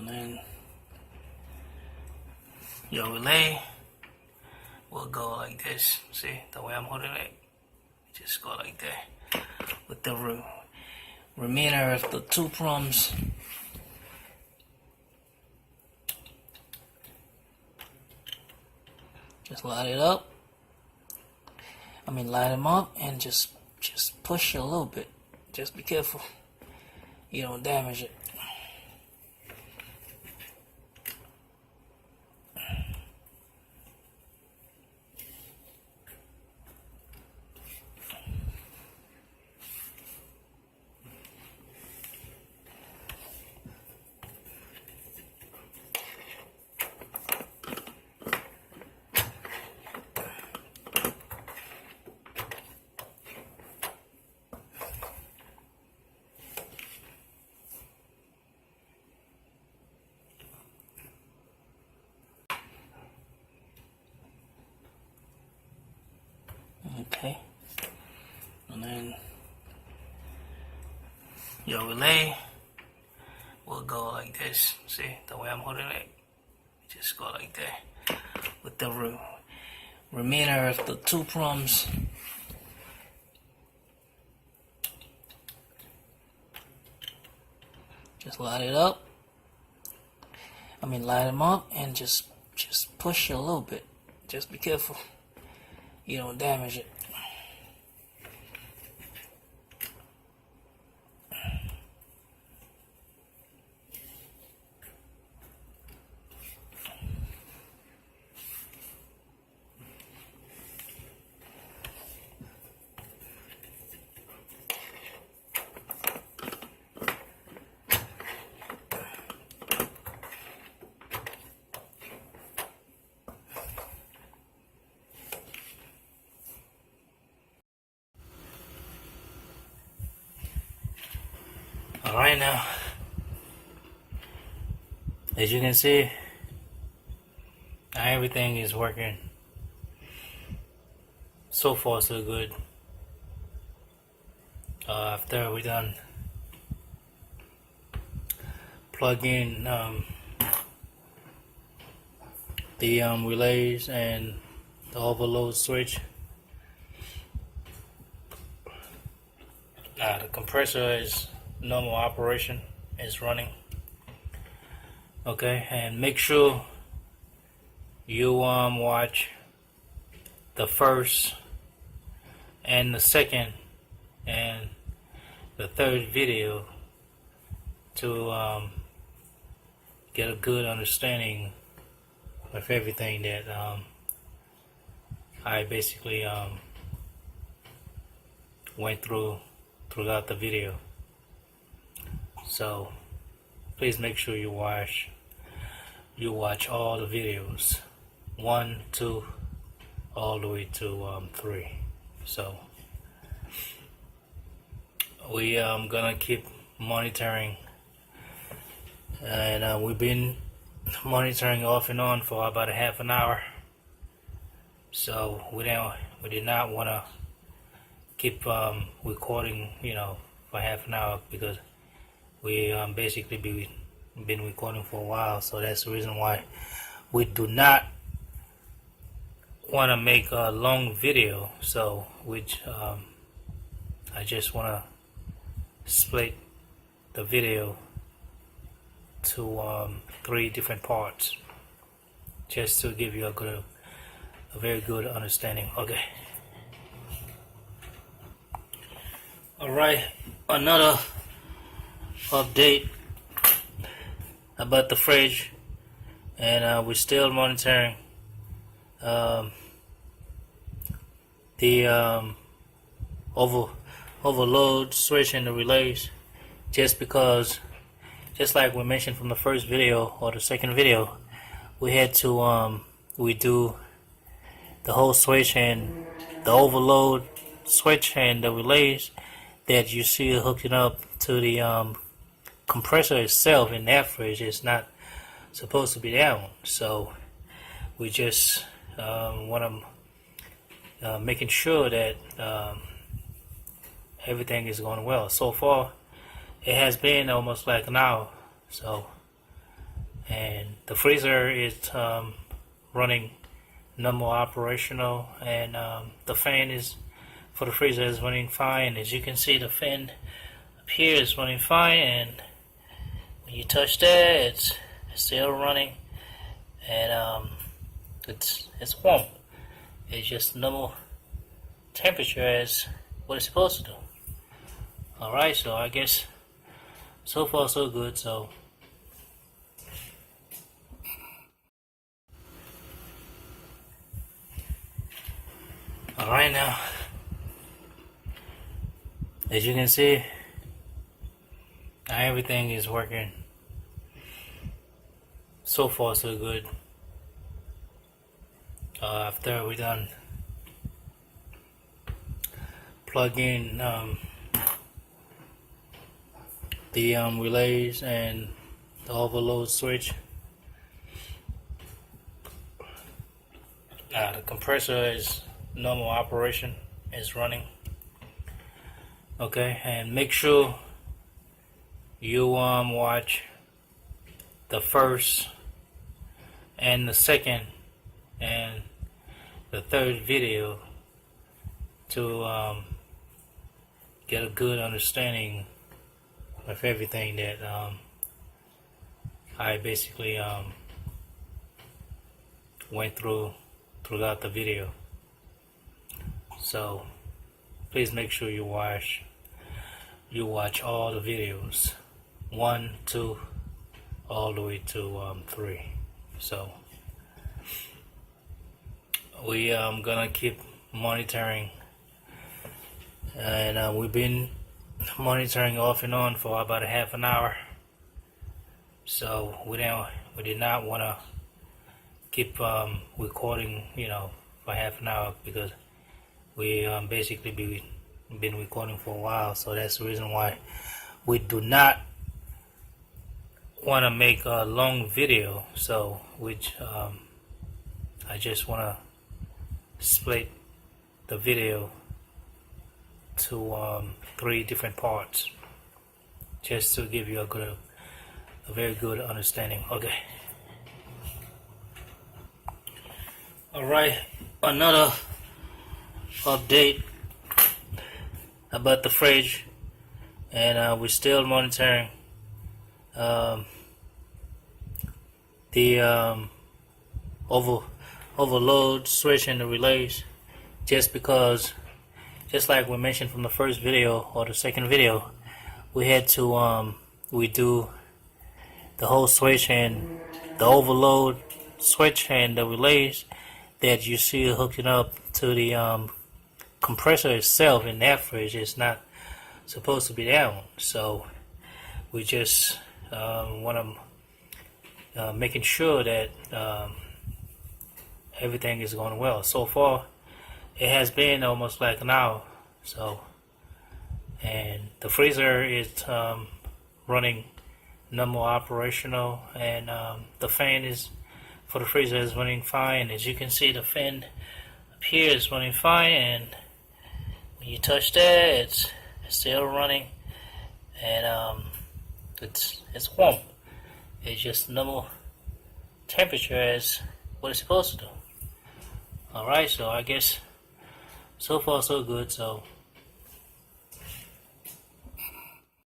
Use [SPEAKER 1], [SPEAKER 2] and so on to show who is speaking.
[SPEAKER 1] and then your relay will go like this. See the way I'm holding it? Just go like that. With the remainder of the two prongs, just light it up. Light them up and just push it a little bit. Just be careful you don't damage it. Okay, and then your relay will go like this. See the way I'm holding it? Just go like that. With the remainder of the two prongs, just light it up. Light them up and just push it a little bit. Just be careful you don't damage it. Alright, now as you can see, everything is working. So far so good. After we're done plugging the relays and the overload switch, the compressor is normal operation, is running. Okay, and make sure you watch the first and the second and the third video to get a good understanding of everything that I basically went throughout the video. So please make sure you watch all the videos, 1, 2, all the way to 3. So we gonna keep monitoring, and we've been monitoring off and on for about a half an hour. So we did not want to keep recording, for half an hour, because we basically been recording for a while. So that's the reason why we do not want to make a long video. So I just want to split the video to 3 different parts, just to give you a very good understanding. Okay. Alright, another update about the fridge, and we're still monitoring the overload switch and the relays, just because, just like we mentioned from the first video or the second video, we had to redo the whole switch, and the overload switch and the relays that you see hooking up to the compressor itself in that fridge is not supposed to be down. So we just want to making sure that everything is going well. So far it has been almost like an hour, so and the freezer is running normal operational, and the fan is for the freezer is running fine. As you can see, the fan up here is running fine, and when you touch that, it's still running, and it's warm. It's just normal temperature as what it's supposed to do. Alright, so I guess so far so good. So alright, now as you can see, now everything is working so far so good. After we're done plugging the relays and the overload switch, the compressor is normal operation, is running. Okay, and make sure you watch the first and the second and the third video to get a good understanding of everything that I basically went throughout the video. So please make sure you watch all the videos, 1, 2, all the way to 3. So we gonna keep monitoring, and we've been monitoring off and on for about a half an hour. So we did not want to keep recording, for half an hour, because we basically been recording for a while. So that's the reason why we do not want to make a long video. So I just want to split the video to 3 different parts, just to give you a very good understanding. Okay. Alright, another update about the fridge, and we're still monitoring the overload switch and the relays, just because, just like we mentioned from the first video or the second video, we had to redo the whole switch and the overload switch and the relays that you see hooking up to the compressor itself in that fridge is not supposed to be that one. So we just want to making sure that everything is going well. So far it has been almost like an hour. So, and the freezer is running normal operational, and the fan is for the freezer is running fine. As you can see, the fan up here is running fine, and when you touch that, it's still running, and it's warm. It's just normal temperature as what it's supposed to do. Alright, so I guess so far so good. So